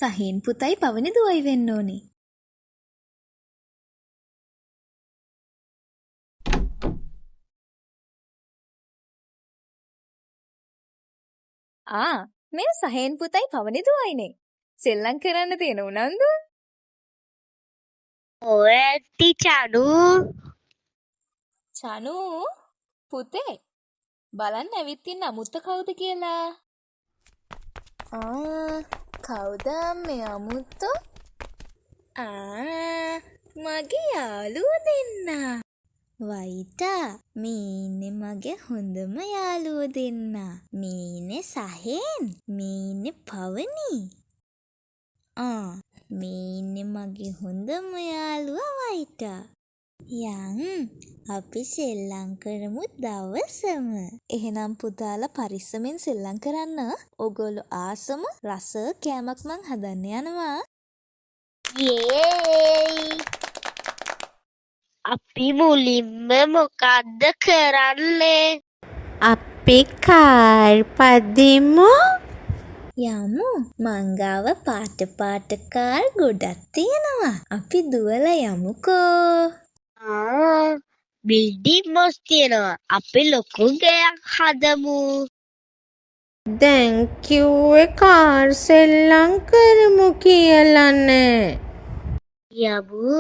සහේන් පුතයි පවනි දුවයි වෙන්න ඕනේ. මේ සහේන් පුතයි පවනි දුවයිනේ. සෙල්ලම් කරන්න තියෙන උනන්දුව. ඔය ඇත්ති චනු. චනු පුතේ බලන්න ඇවිත් ඉන්න අමුත්ත කවුද කියලා. කවුද මේ අමුත්තෝ? මගේ යාළුවෝ දෙන්නා. වයිටා මේ ඉන්නේ මගේ හොඳම යාළුවෝ දෙන්නා. මේ ඉන්නේ සහේන්, මේ ඉන්නේ පවනි. මේ ඉන්නේ මගේ හොඳම යාළුවා වයිටා. යන් අපි සෙල්ලම් කරමු දවසම. එහෙනම් පුතාලා පරිස්සමෙන් සෙල්ලම් කරන්න. ඔයගොල්ලෝ ආසම රස කෑමක් මං හදන්න යනවා. යේයි. අපි මුලින්ම මොකද්ද කරන්නේ? අපි කාර් පදිමු. යමු. මංගාව පාට කාර් ගොඩක් තියෙනවා. අපි දුවලා යමුකෝ. බිල්ඩින් මොස් තියෙනවා. අපි ලොකු ගෙයක් හදමු. දැන් කිව්වේ කාර් සෙල්ලම් කරමු කියලානේ. යමු.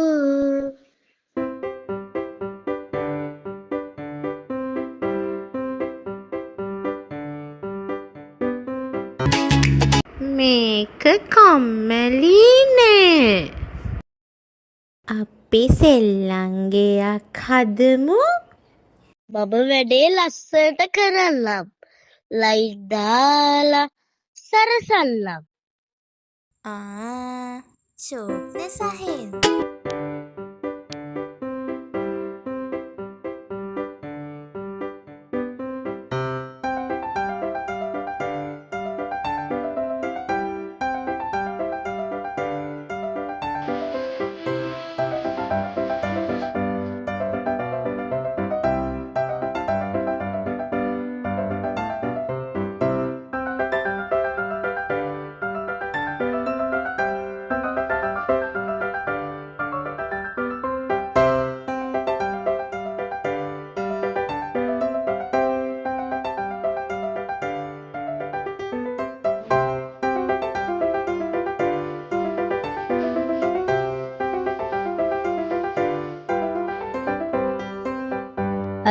මේක කම්මැලිනේ. අපි සෙල්ලම් ගෙයක් හදමු. මම වැඩේ ලස්සනට කරන්නම්. ලයිට් දාලා සරසල්නම්. ෂෝක්නේ සහේන්.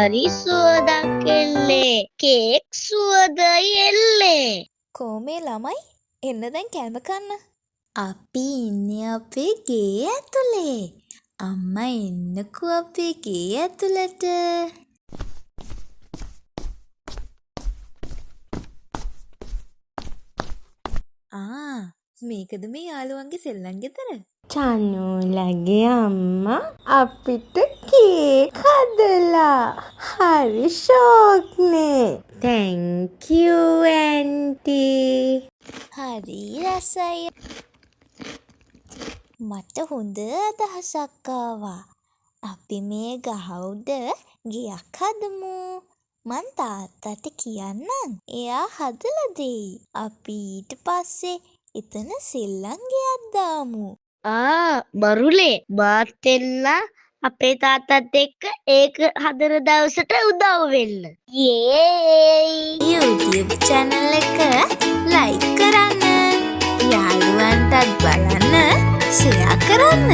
හරි සුවදක් එල්ලේ. කේක් සුවදයි එල්ලේ. කොහොමේ ළමයි? එන්න දැන් කෑම කන්න. අපි ඉන්නේ අපේ ගේ ඇතුලේ. අම්මා එන්නකෝ අපේ ගේ ඇතුලට. මේකද මේ යාළුවන්ගේ සෙල්ලම් ගෙදර? චනුලගේ අම්මා අපිට කේක් හදලා. හරි ෂෝක්නේ. thank you aunty. හරි රසයි. මට හොඳ අදහසක් ආවා. අපි මේ ගහ උඩ ගෙයක් හදමු. මං තාත්තට කියන්නම්. එයා හදලා දෙයි. අපි ඊට පස්සේ එතන සෙල්ලම් ගෙයක් දාමු. මරුලේ මාත් එන්න අපේ තාත්තත් එක්ක ඒක හදන දවසට උදව් වෙන්න. යේයි. YouTube channel එක like කරන්න. යාළුවන්ටත් බලන්න share කරන්න.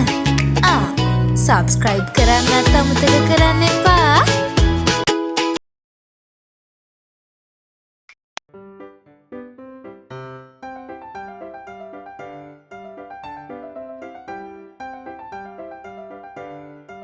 subscribe කරන්නත් අමතක කරන්න එපා.